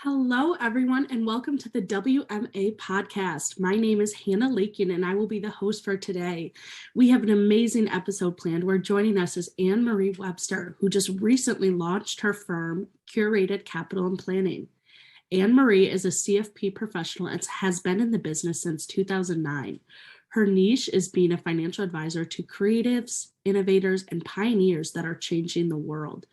Hello, everyone, and welcome to the WMA podcast. My name is Hannah Lakin, and I will be the host for today. We have an amazing episode planned where joining us is Anne-Marie Webster, who just recently launched her firm, Curated Capital Planning. Anne-Marie is a CFP professional and has been in the business since 2009. Her niche is being a financial advisor to creatives, innovators, and pioneers that are changing the world.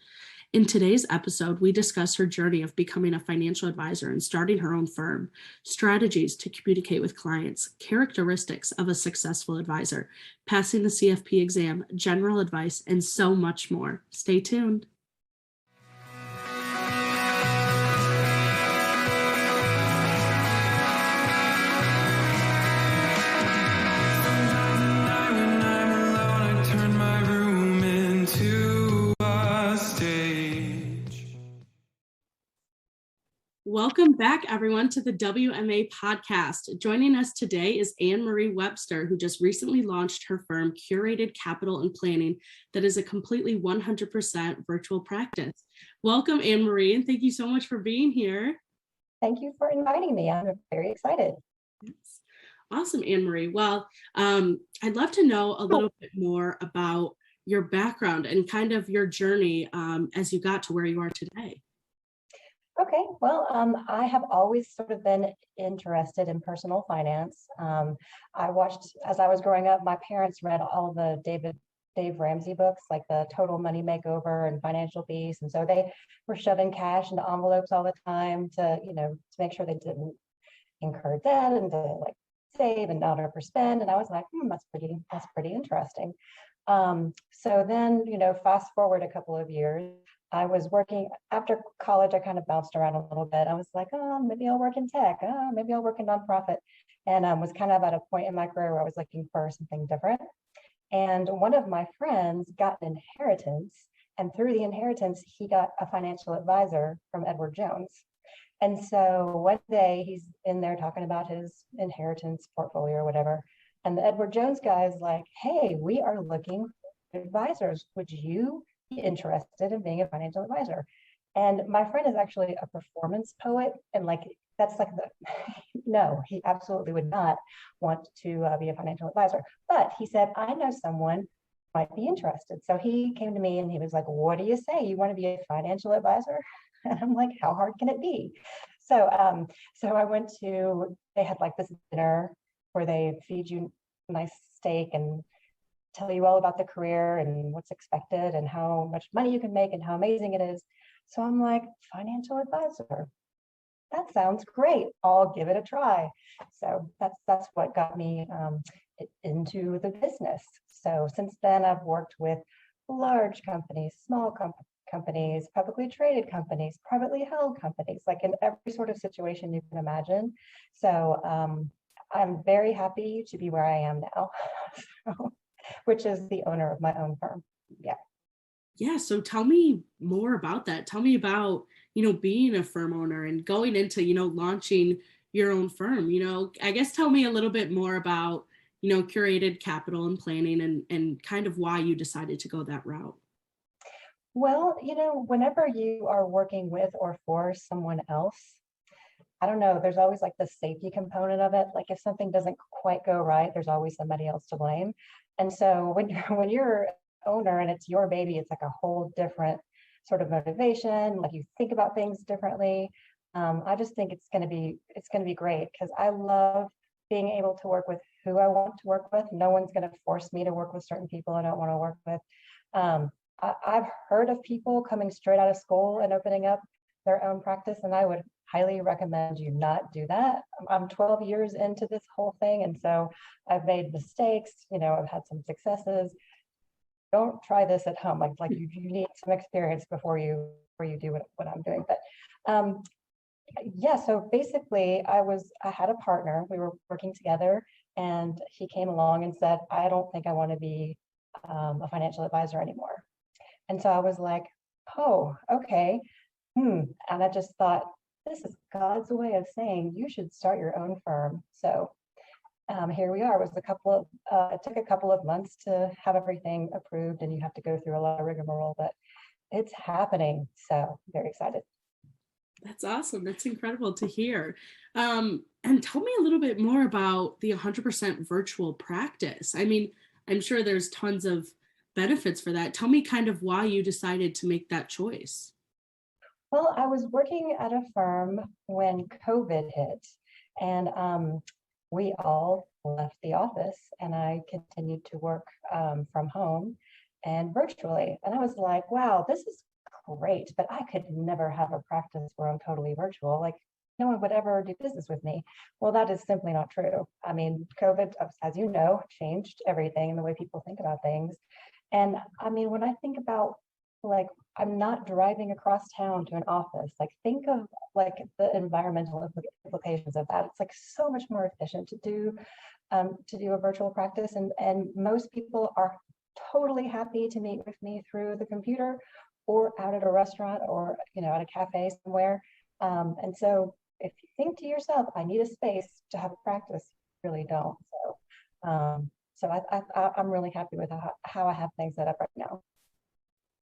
In today's episode, we discuss her journey of becoming a financial advisor and starting her own firm, strategies to communicate with clients, characteristics of a successful advisor, passing the Cfp exam, general advice, and so much more. Stay tuned. Welcome back, everyone, to the WMA podcast. Joining us today is Anne-Marie Webster, who just recently launched her firm, Curated Capital and Planning, that is a completely 100% virtual practice. Welcome, Anne-Marie, and thank you so much for being here. Thank you for inviting me. I'm very excited. Yes. Awesome, Anne-Marie. Well, I'd love to know a little bit more about your background and kind of your journey as you got to where you are today. Okay, well, I have always sort of been interested in personal finance. I watched, as I was growing up, my parents read all the Dave Ramsey books, like the Total Money Makeover and Financial Beast. And so they were shoving cash into envelopes all the time to make sure they didn't incur debt and to like save and not overspend. And I was like, that's pretty interesting. So then, fast forward a couple of years, I was working after college. I kind of bounced around a little bit. I was like, maybe I'll work in tech. Maybe I'll work in nonprofit. And was kind of at a point in my career where I was looking for something different. And one of my friends got an inheritance. And through the inheritance, he got a financial advisor from Edward Jones. And so one day he's in there talking about his inheritance portfolio or whatever. And the Edward Jones guy is like, hey, we are looking for advisors. Would you be interested in being a financial advisor? And my friend is actually a performance poet. And no, he absolutely would not want to be a financial advisor. But he said, I know someone might be interested. So he came to me and he was like, what do you say? You want to be a financial advisor? And I'm like, how hard can it be? So I went to, they had like this dinner where they feed you nice steak and tell you all about the career and what's expected and how much money you can make and how amazing it is. So I'm like, financial advisor, that sounds great. I'll give it a try. So that's what got me into the business. So since then, I've worked with large companies, small companies, publicly traded companies, privately held companies, like in every sort of situation you can imagine. So I'm very happy to be where I am now, which is the owner of my own firm. Yeah. So tell me more about that. Tell me about, being a firm owner and going into, launching your own firm. I guess tell me a little bit more about, Curated Capital and Planning and kind of why you decided to go that route. Well, whenever you are working with or for someone else, I don't know, there's always like the safety component of it. Like if something doesn't quite go right, there's always somebody else to blame. And so when you're an owner and it's your baby, it's like a whole different sort of motivation. Like you think about things differently. I just think it's going to be great because I love being able to work with who I want to work with. No one's going to force me to work with certain people I don't want to work with. I've heard of people coming straight out of school and opening up their own practice, and I would highly recommend you not do that. I'm 12 years into this whole thing, and so I've made mistakes. I've had some successes. Don't try this at home. Like you need some experience before you do what I'm doing. But so basically, I had a partner. We were working together, and he came along and said, "I don't think I want to be a financial advisor anymore." And so I was like, "Oh, okay." And I just thought, this is God's way of saying you should start your own firm. So here we are. It took a couple of months to have everything approved, and you have to go through a lot of rigmarole, but it's happening. So very excited. That's awesome. That's incredible to hear. And tell me a little bit more about the 100% virtual practice. I mean, I'm sure there's tons of benefits for that. Tell me kind of why you decided to make that choice. Well, I was working at a firm when COVID hit, and we all left the office, and I continued to work from home and virtually. And I was like, wow, this is great, but I could never have a practice where I'm totally virtual. Like, no one would ever do business with me. Well, that is simply not true. I mean, COVID, as you know, changed everything and the way people think about things. And I mean, when I think about like, I'm not driving across town to an office, like think of like the environmental implications of that. It's like so much more efficient to do a virtual practice. And most people are totally happy to meet with me through the computer or out at a restaurant or, you know, at a cafe somewhere. And so if you think to yourself, I need a space to have a practice, you really don't. So I'm really happy with how I have things set up right now.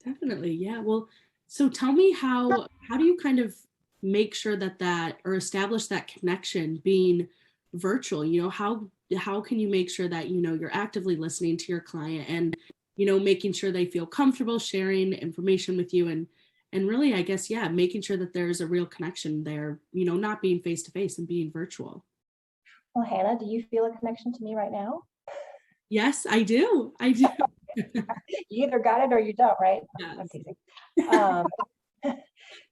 Definitely. Yeah. Well, so tell me how do you kind of make sure that or establish that connection being virtual? You know, how can you make sure that, you know, you're actively listening to your client and, you know, making sure they feel comfortable sharing information with you and really, I guess, yeah, making sure that there's a real connection there, you know, not being face to face and being virtual. Well, Hannah, do you feel a connection to me right now? Yes, I do. I do. You either got it or you don't, right? Yes. I'm teasing. Um,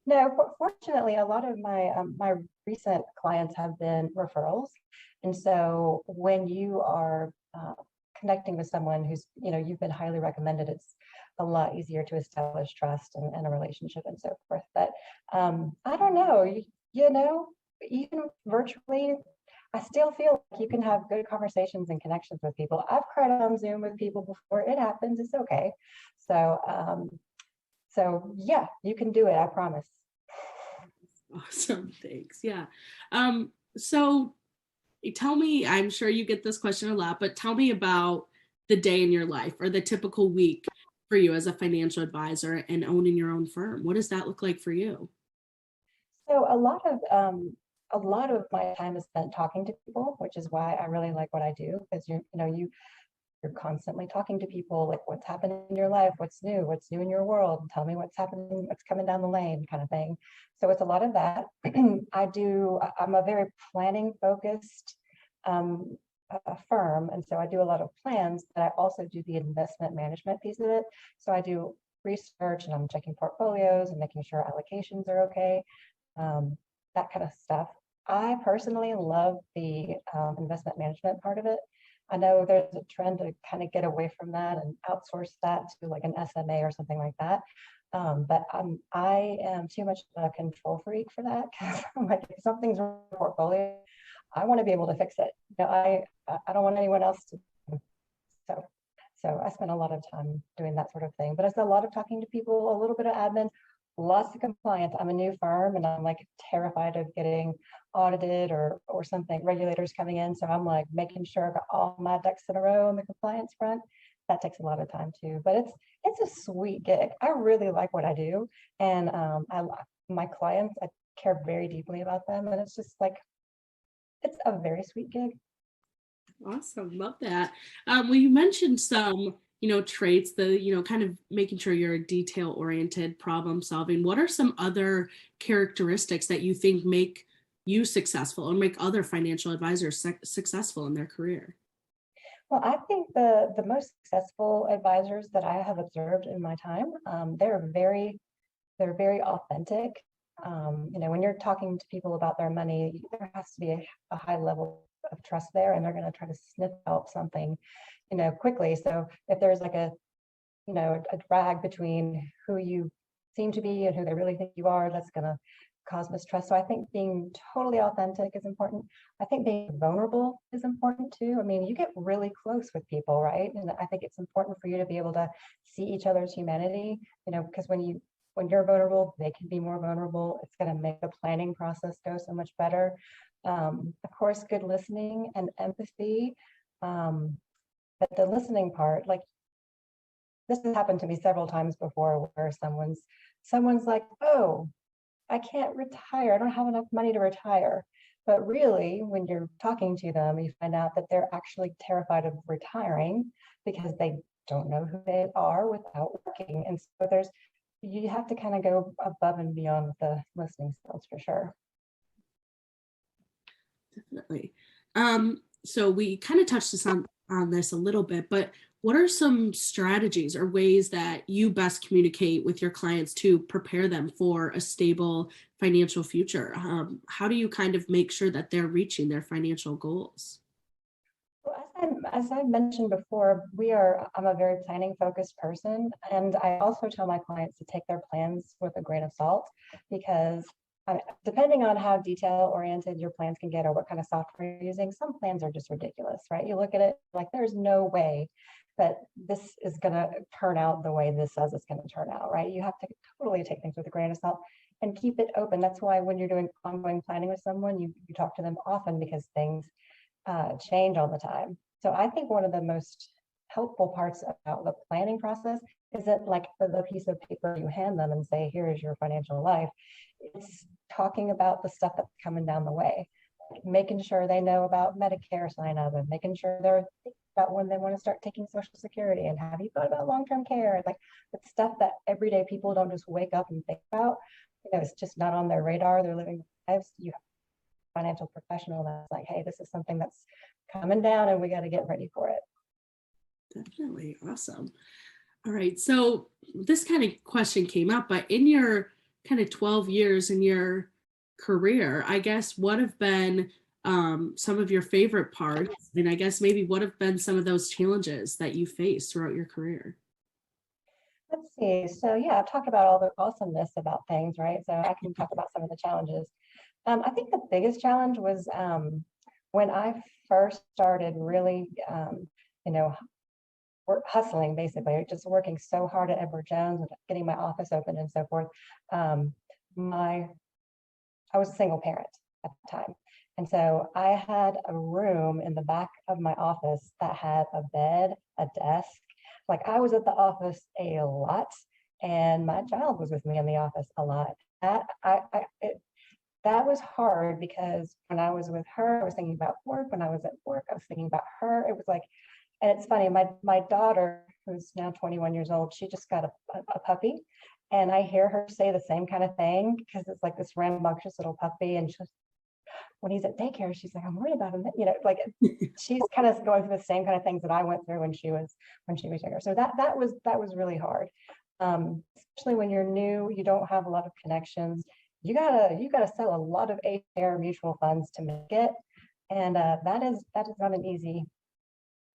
no, fortunately, a lot of my recent clients have been referrals, and so when you are connecting with someone who's, you know, you've been highly recommended, it's a lot easier to establish trust and a relationship and so forth. But I don't know, you know, even virtually, I still feel like you can have good conversations and connections with people. I've cried on Zoom with people before. It happens. It's okay. So yeah, you can do it. I promise. Awesome. Thanks. Yeah. So tell me, I'm sure you get this question a lot, but tell me about the day in your life or the typical week for you as a financial advisor and owning your own firm. What does that look like for you? So a lot of my time is spent talking to people, which is why I really like what I do, because you're constantly talking to people, like what's happening in your life, what's new in your world, tell me what's happening, what's coming down the lane kind of thing. So it's a lot of that. I'm a very planning focused a firm. And so I do a lot of plans, but I also do the investment management piece of it. So I do research and I'm checking portfolios and making sure allocations are okay, that kind of stuff. I personally love the investment management part of it. I know there's a trend to kind of get away from that and outsource that to like an SMA or something like that. But I am too much of a control freak for that, because I'm like, if something's wrong with the portfolio, I want to be able to fix it. You know, I don't want anyone else to. So so I spend a lot of time doing that sort of thing. But it's a lot of talking to people, a little bit of admin, lots of compliance. I'm a new firm and I'm like terrified of getting audited or something, regulators coming in. So I'm like making sure I've got all my ducks in a row on the compliance front. That takes a lot of time too, but it's a sweet gig. I really like what I do, and my clients, I care very deeply about them, and it's just like it's a very sweet gig. Awesome. Love that. Well, you mentioned some, you know, traits, the, you know, kind of making sure you're a detail oriented, problem solving. What are some other characteristics that you think make you successful or make other financial advisors successful in their career? Well, I think the most successful advisors that I have observed in my time, they're very authentic. You know, when you're talking to people about their money, there has to be a high level of trust there, and they're going to try to sniff out something, you know, quickly. So if there's like a drag between who you seem to be and who they really think you are, that's going to cause mistrust. So I think being totally authentic is important. I think being vulnerable is important too. I mean, you get really close with people, right? And I think it's important for you to be able to see each other's humanity, you know, because when you're vulnerable, they can be more vulnerable. It's going to make the planning process go so much better. Of course, good listening and empathy. But the listening part, like this has happened to me several times before, where someone's like, oh, I can't retire. I don't have enough money to retire. But really, when you're talking to them, you find out that they're actually terrified of retiring because they don't know who they are without working. And so you have to kind of go above and beyond with the listening skills for sure. Definitely. So we kind of touched on this a little bit, but what are some strategies or ways that you best communicate with your clients to prepare them for a stable financial future? How do you kind of make sure that they're reaching their financial goals? Well, as I mentioned before, I'm a very planning focused person. And I also tell my clients to take their plans with a grain of salt because depending on how detail oriented your plans can get or what kind of software you're using, some plans are just ridiculous, right? You look at it like there's no way that this is going to turn out the way this says it's going to turn out, right? You have to totally take things with a grain of salt and keep it open. That's why when you're doing ongoing planning with someone, you talk to them often because things change all the time. So I think one of the most helpful parts about the planning process isn't like the piece of paper you hand them and say, here is your financial life. It's talking about the stuff that's coming down the way, making sure they know about Medicare sign up and making sure they're thinking about when they want to start taking Social Security and have you thought about long-term care? Like it's stuff that everyday people don't just wake up and think about. It's just not on their radar. They're living lives. You have a financial professional that's like, hey, this is something that's coming down and we got to get ready for it. Definitely. Awesome. All right. So this kind of question came up, but in your kind of 12 years in your career, I guess, what have been some of your favorite parts? And I guess maybe what have been some of those challenges that you faced throughout your career? Let's see. So yeah, I've talked about all the awesomeness about things, right? So I can talk about some of the challenges. I think the biggest challenge was when I first started really, hustling, basically, just working so hard at Edward Jones and getting my office open and so forth. I was a single parent at the time. And so I had a room in the back of my office that had a bed, a desk. Like I was at the office a lot and my child was with me in the office a lot. That was hard because when I was with her, I was thinking about work. When I was at work, I was thinking about her. It was like, and it's funny, my daughter, who's now 21 years old, she just got a puppy. And I hear her say the same kind of thing because it's like this rambunctious little puppy. And when he's at daycare, she's like, I'm worried about him. Like she's kind of going through the same kind of things that I went through when she was younger. So that was really hard. Especially when you're new, you don't have a lot of connections. You gotta sell a lot of HR mutual funds to make it. And that is not an easy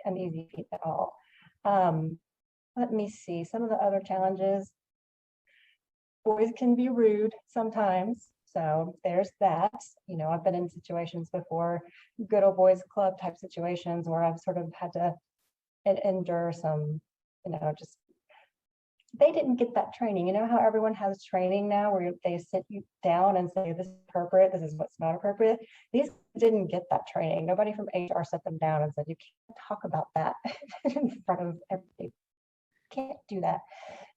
feat at all. Let me see some of the other challenges. Boys can be rude sometimes. So there's that. I've been in situations before, good old boys club type situations where I've sort of had to endure some, just they didn't get that training. You know how everyone has training now where they sit you down and say, this is appropriate, this is what's not appropriate. These didn't get that training. Nobody from HR set them down and said, you can't talk about that in front of everybody. Can't do that.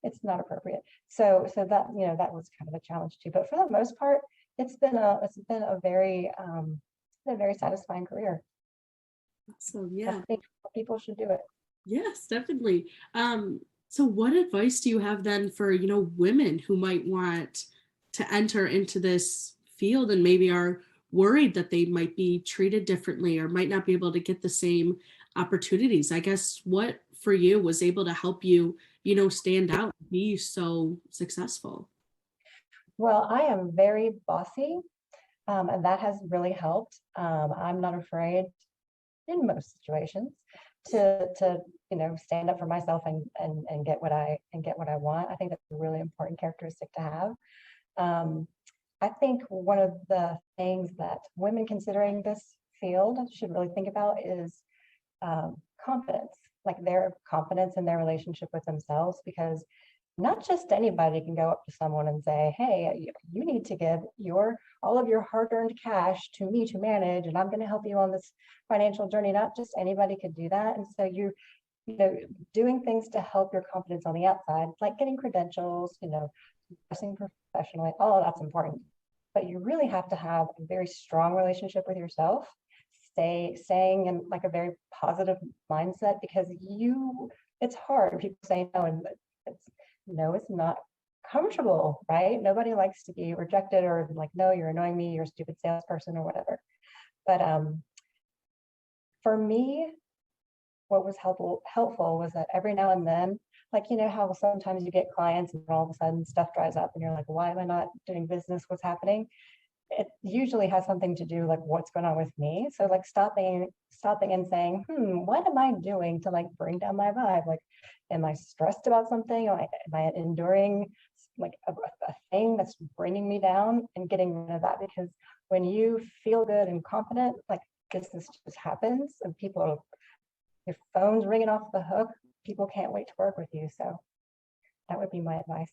It's not appropriate. So that, that was kind of a challenge too. But for the most part, it's been a very satisfying career. So yeah, I think people should do it. Yes, definitely. So what advice do you have then for, women who might want to enter into this field and maybe are worried that they might be treated differently or might not be able to get the same opportunities? I guess what for you was able to help you, stand out, be so successful? Well, I am very bossy, and that has really helped. I'm not afraid in most situations to stand up for myself and get what I want. I think that's a really important characteristic to have. I think one of the things that women considering this field should really think about is confidence, like their confidence in their relationship with themselves, because not just anybody can go up to someone and say, hey, you need to give all of your hard-earned cash to me to manage, and I'm going to help you on this financial journey. Not just anybody could do that. And so doing things to help your confidence on the outside, like getting credentials, progressing professionally, all of that's important. But you really have to have a very strong relationship with yourself, staying in like a very positive mindset, because it's hard. People say no, and it's not comfortable, right? Nobody likes to be rejected or like, no, you're annoying me, you're a stupid salesperson or whatever. But for me, what was helpful was that every now and then, like, you know how sometimes you get clients and all of a sudden stuff dries up and you're like, why am I not doing business? What's happening? It usually has something to do like what's going on with me. So like stopping and saying, what am I doing to like bring down my vibe? Like, am I stressed about something? Am I enduring like a thing that's bringing me down, and getting rid of that? Because when you feel good and confident, like business just happens, and your phone's ringing off the hook. People can't wait to work with you. So that would be my advice.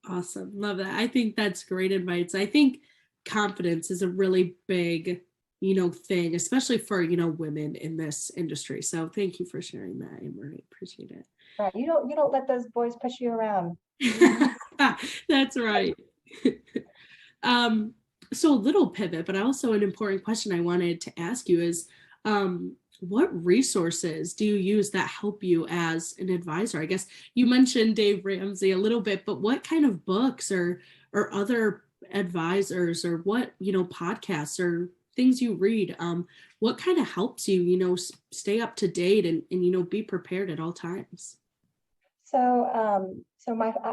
Awesome. Love that. I think that's great advice. I think confidence is a really big, thing, especially for, women in this industry. So thank you for sharing that, Anne-Marie. Appreciate it. Right. You don't let those boys push you around. That's right. So a little pivot, but also an important question I wanted to ask you is, what resources do you use that help you as an advisor? I guess you mentioned Dave Ramsey a little bit, but what kind of books or other advisors, or what, podcasts or things you read, what kind of helps you, stay up to date and be prepared at all times? So,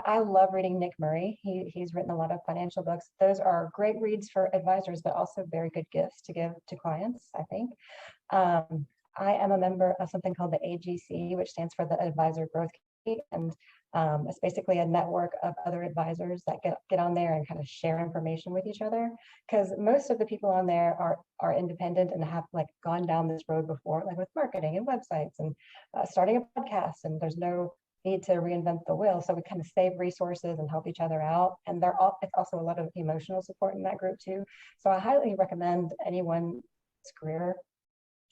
I love reading Nick Murray. He's written a lot of financial books. Those are great reads for advisors, but also very good gifts to give to clients, I think. I am a member of something called the AGC, which stands for the Advisor Growth Committee, and it's basically a network of other advisors that get on there and kind of share information with each other. Because most of the people on there are independent and have like gone down this road before, like with marketing and websites and starting a podcast, and there's no need to reinvent the wheel. So we kind of save resources and help each other out. And it's also a lot of emotional support in that group too. So I highly recommend anyone's career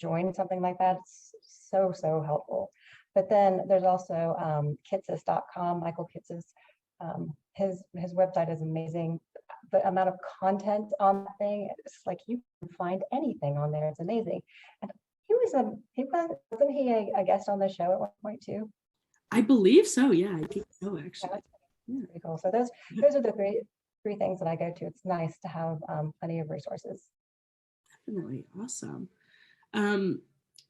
join something like that. It's so helpful. But then there's also kitsis.com, Michael Kitsis. His website is amazing. The amount of content on that thing, it's like you can find anything on there. It's amazing. And wasn't he a guest on the show at one point too? I believe so. Yeah, I think so, actually. Yeah. Pretty cool. So those are the three things that I go to. It's nice to have plenty of resources. Definitely. Awesome.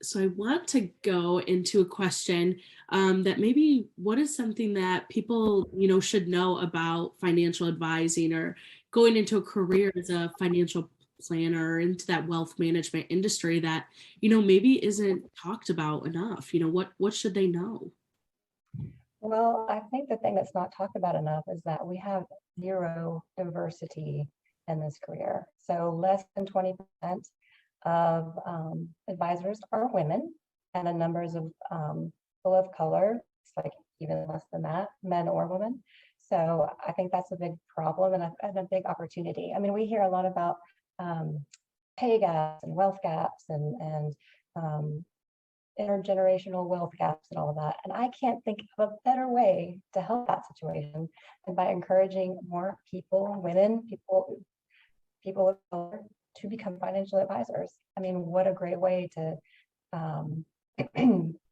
So I want to go into a question that maybe, what is something that people, should know about financial advising or going into a career as a financial planner, into that wealth management industry that, maybe isn't talked about enough? What should they know? Well, I think the thing that's not talked about enough is that we have zero diversity in this career. So less than 20% of advisors are women, and the numbers of people of color, it's like even less than that, men or women. So I think that's a big problem and a big opportunity. I mean, we hear a lot about pay gaps and wealth gaps and intergenerational wealth gaps and all of that. And I can't think of a better way to help that situation than by encouraging more people, women, people of color, to become financial advisors. I mean, what a great way to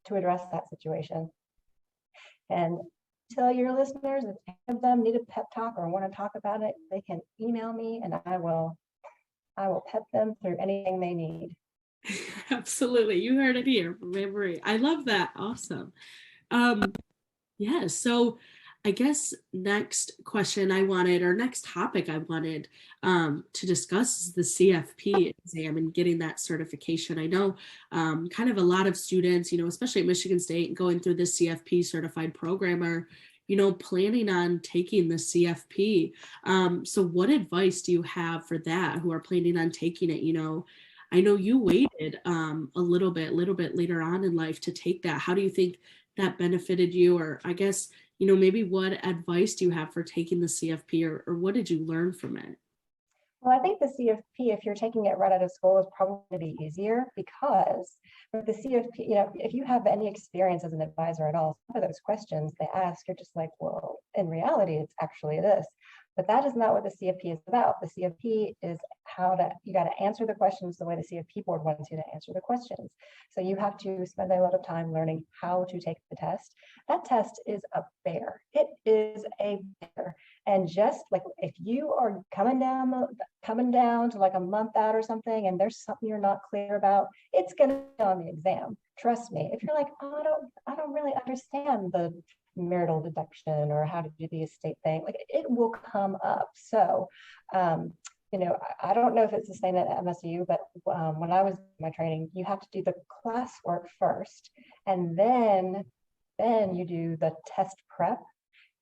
to address that situation. And tell your listeners, if any of them need a pep talk or want to talk about it, they can email me and I will pep them through anything they need. Absolutely. You heard it here from Anne-Marie. I love that. Awesome. Yeah. So I guess next topic I wanted to discuss is the CFP exam and getting that certification. I know kind of a lot of students, especially at Michigan State, going through the CFP certified program are, planning on taking the CFP. So what advice do you have for that, who are planning on taking it? I know you waited a little bit later on in life to take that. How do you think that benefited you? Or I guess, maybe what advice do you have for taking the CFP, or what did you learn from it? Well, I think the CFP, if you're taking it right out of school, is probably going to be easier because with the CFP, if you have any experience as an advisor at all, some of those questions they ask, you're just like, well, in reality, it's actually this. But that is not what the CFP is about. The CFP is you got to answer the questions the way the CFP board wants you to answer the questions. So you have to spend a lot of time learning how to take the test. That test is a bear. It is a bear. And just like if you are coming down to like a month out or something, and there's something you're not clear about, it's going to be on the exam. Trust me. If you're like, oh, I don't really understand the marital deduction or how to do the estate thing, like it will come up. So, I don't know if it's the same at MSU, but when I was in my training, you have to do the classwork first, and then you do the test prep.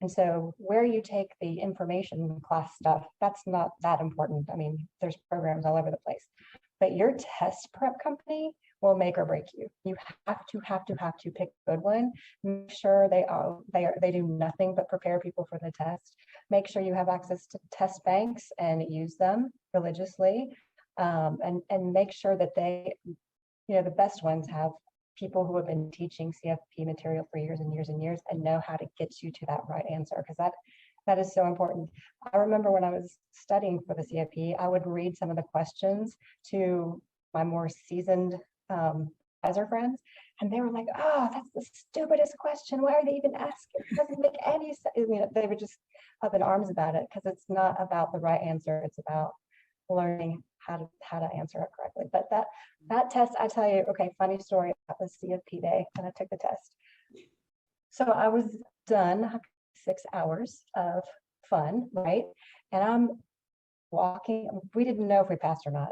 And so where you take the information class stuff, that's not that important. I mean, there's programs all over the place, but your test prep company will make or break you. You have to pick a good one. Make sure they do nothing but prepare people for the test. Make sure you have access to test banks and use them religiously, and make sure that the best ones have people who have been teaching CFP material for years and years and years and know how to get you to that right answer, because that is so important. I remember when I was studying for the CFP, I would read some of the questions to my more seasoned advisor friends, and they were like, oh, that's the stupidest question. Why are they even asking? It doesn't make any sense. They were just up in arms about it, because it's not about the right answer. It's about learning how to answer it correctly. But that test, I tell you, okay, funny story about the CFP day when I took the test. So I was done 6 hours of fun, right? And I'm walking. We didn't know if we passed or not.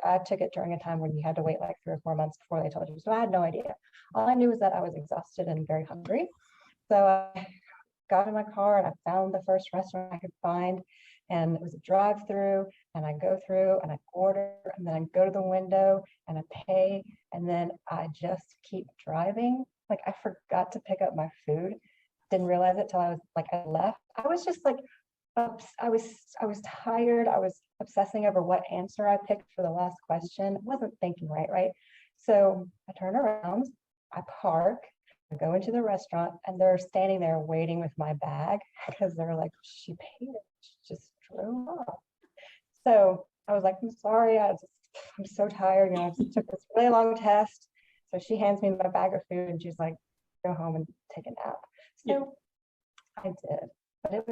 I took it during a time when you had to wait like 3 or 4 months before they told you. So I had no idea. All I knew was that I was exhausted and very hungry. So I got in my car and I found the first restaurant I could find. And it was a drive-through, and I go through and I order, and then I go to the window and I pay, and then I just keep driving. Like I forgot to pick up my food. Didn't realize it till I left. I was just like, I was tired. I was obsessing over what answer I picked for the last question. I wasn't thinking right. So I turn around, I park, I go into the restaurant, and they're standing there waiting with my bag because they're like, she paid it. She just drove off. So I was like, I'm sorry, I'm so tired. I just took this really long test. So she hands me my bag of food and she's like, go home and take a nap. So I did, but it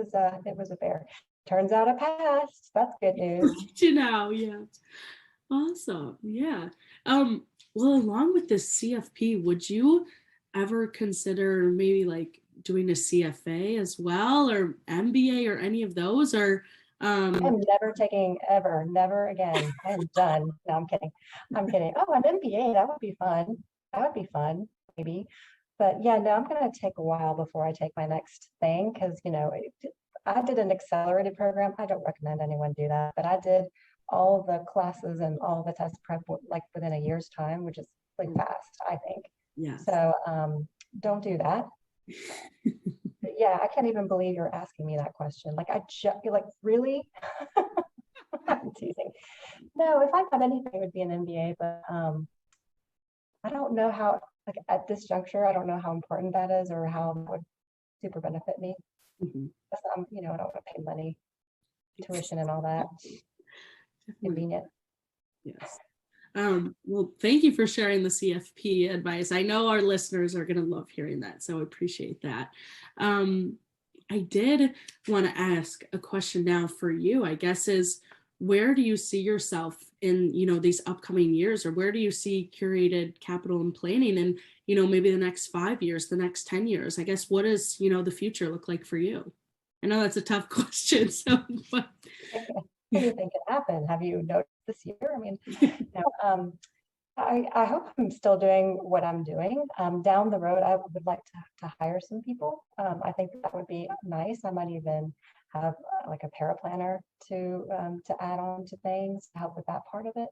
was a bear. Turns out I passed. That's good news. Yeah. Awesome. Yeah. Well, along with the CFP, would you ever consider maybe like doing a CFA as well, or MBA, or any of those? Or I'm never taking never again. I am done. No, I'm kidding. Oh, an MBA, that would be fun, maybe. But yeah, no, I'm going to take a while before I take my next thing, because I did an accelerated program. I don't recommend anyone do that, but I did all the classes and all the test prep like within a year's time, which is like fast, I think. Yeah. So don't do that. Yeah, I can't even believe you're asking me that question. Like you're like, really? I'm teasing. No, if I got anything, it would be an MBA, but I don't know how, like at this juncture, I don't know how important that is or how it would super benefit me. Mm-hmm. I don't want to pay money, tuition and all that. Convenient. Yes. Well, thank you for sharing the CFP advice. I know our listeners are going to love hearing that, so I appreciate that. I did want to ask a question now for you, I guess, is where do you see yourself in, these upcoming years, or where do you see Curated Capital and Planning in, maybe the next 5 years, the next 10 years? I guess, what does, the future look like for you? I know that's a tough question. So, but... What do you think can happen? Have you noticed this year? I mean, I hope I'm still doing what I'm doing. Down the road, I would like to hire some people. I think that would be nice. I might even have like a paraplanner to add on to things to help with that part of it.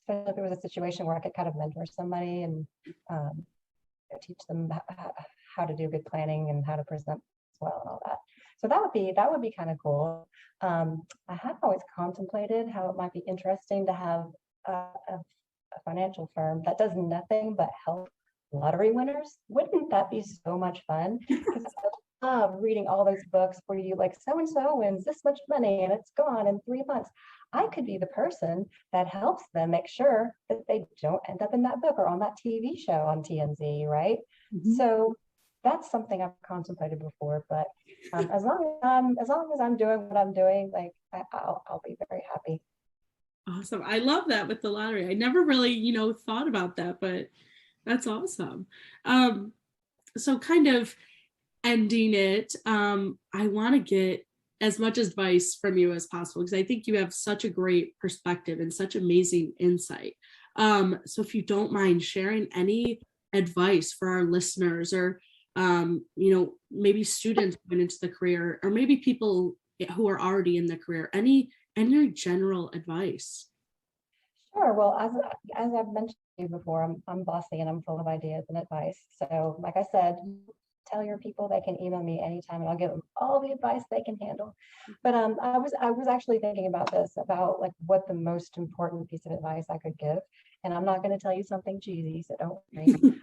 Especially if there was a situation where I could kind of mentor somebody and teach them how to do good planning and how to present well and all that. So that would be kind of cool. I have always contemplated how it might be interesting to have a financial firm that does nothing but help lottery winners. Wouldn't that be so much fun? Because I love reading all those books where you like so and so wins this much money and it's gone in 3 months. I could be the person that helps them make sure that they don't end up in that book or on that TV show on TMZ, right? Mhm. So that's something I've contemplated before, but as long as I'm doing what I'm doing, like I'll be very happy. Awesome. I love that with the lottery. I never really, thought about that, but that's awesome. So kind of ending it, I want to get as much advice from you as possible because I think you have such a great perspective and such amazing insight. So if you don't mind sharing any advice for our listeners or, maybe students going into the career or maybe people who are already in the career, any general advice? Sure. Well, as I've mentioned to you before, I'm bossy and I'm full of ideas and advice. So, like I said, tell your people they can email me anytime, and I'll give them all the advice they can handle. But I was actually thinking about this about like what the most important piece of advice I could give, and I'm not going to tell you something cheesy, so don't worry.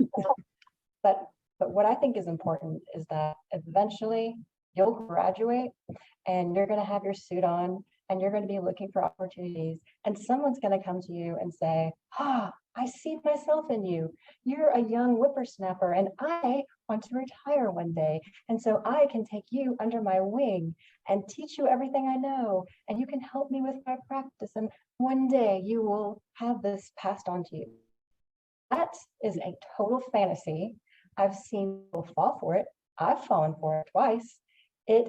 but but what I think is important is that eventually you'll graduate and you're going to have your suit on and you're going to be looking for opportunities and someone's going to come to you and say, I see myself in you. You're a young whippersnapper and I want to retire one day. And so I can take you under my wing and teach you everything I know. And you can help me with my practice. And one day you will have this passed on to you. That is a total fantasy. I've seen people fall for it. I've fallen for it twice. It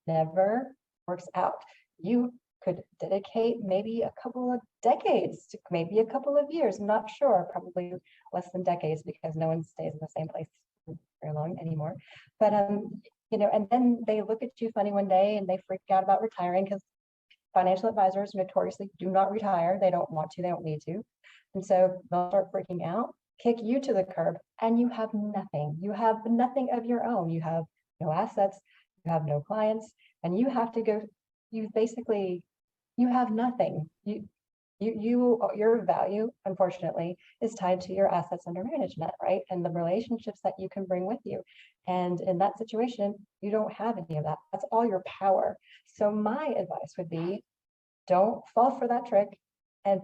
never works out. You could dedicate maybe a couple of decades to maybe a couple of years. I'm not sure, probably less than decades because no one stays in the same place very long anymore. But and then they look at you funny one day and they freak out about retiring because financial advisors notoriously do not retire. They don't want to, they don't need to. And so they'll start freaking out, kick you to the curb, and you have nothing. You have nothing of your own. You have no assets, you have no clients, and you have to go, you have nothing. Your value, unfortunately, is tied to your assets under management, right? And the relationships that you can bring with you. And in that situation, you don't have any of that. That's all your power. So my advice would be, don't fall for that trick and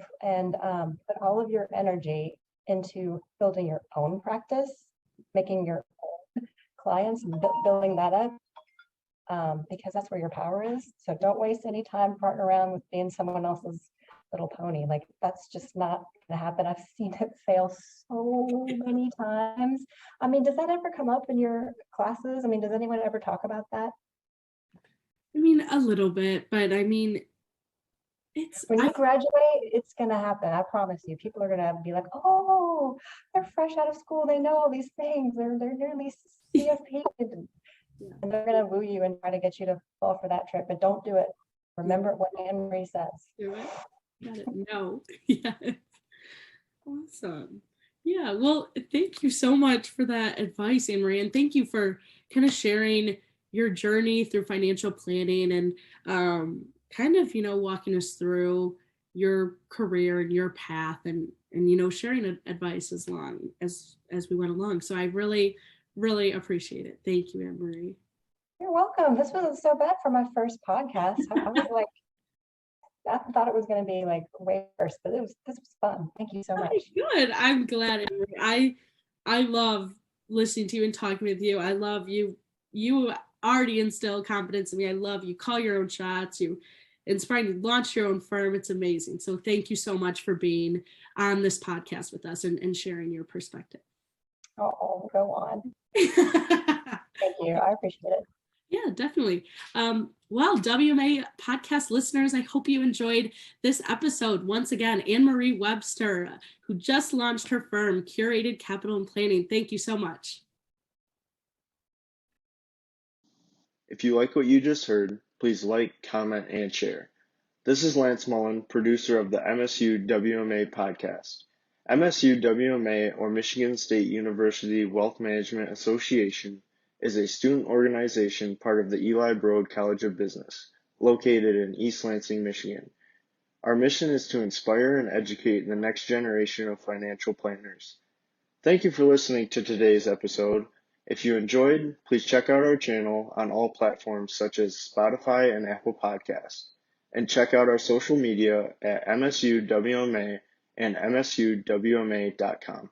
put all of your energy into building your own practice, making your own clients, building that up. Because that's where your power is. So don't waste any time partnering around with being someone else's little pony. Like that's just not gonna happen. I've seen it fail so many times. I mean, does that ever come up in your classes? I mean, does anyone ever talk about that? I mean, a little bit, but I mean, when you graduate, it's gonna happen. I promise you. People are gonna be like, oh, they're fresh out of school. They know all these things. They're nearly CFP. And they're going to woo you and try to get you to fall for that trick, but don't do it. Remember what Anne Marie says. Do it. Got it. No. Yeah. Awesome. Yeah. Well, thank you so much for that advice, Anne Marie, and thank you for kind of sharing your journey through financial planning and kind of walking us through your career and your path and sharing advice as long as we went along. So I really appreciate it. Thank you, Anne Marie. You're welcome. This wasn't so bad for my first podcast. I was like, I thought it was going to be like way worse, but this was fun. Thank you so much. Good. I'm glad, Anne Marie. I love listening to you and talking with you. I love you. You already instill confidence in me. I love you. Call your own shots. You inspire you launch your own firm. It's amazing. So thank you so much for being on this podcast with us and sharing your perspective. Oh, go on. Thank you. I appreciate it. Yeah, definitely. Well, WMA podcast listeners, I hope you enjoyed this episode. Once again, Anne Marie Webster, who just launched her firm, Curated Capital Planning. Thank you so much. If you like what you just heard, please like, comment, and share. This is Lance Mullen, producer of the MSU WMA podcast. MSU WMA, or Michigan State University Wealth Management Association, is a student organization part of the Eli Broad College of Business, located in East Lansing, Michigan. Our mission is to inspire and educate the next generation of financial planners. Thank you for listening to today's episode. If you enjoyed, please check out our channel on all platforms such as Spotify and Apple Podcasts, and check out our social media at msuwma and msuwma.com.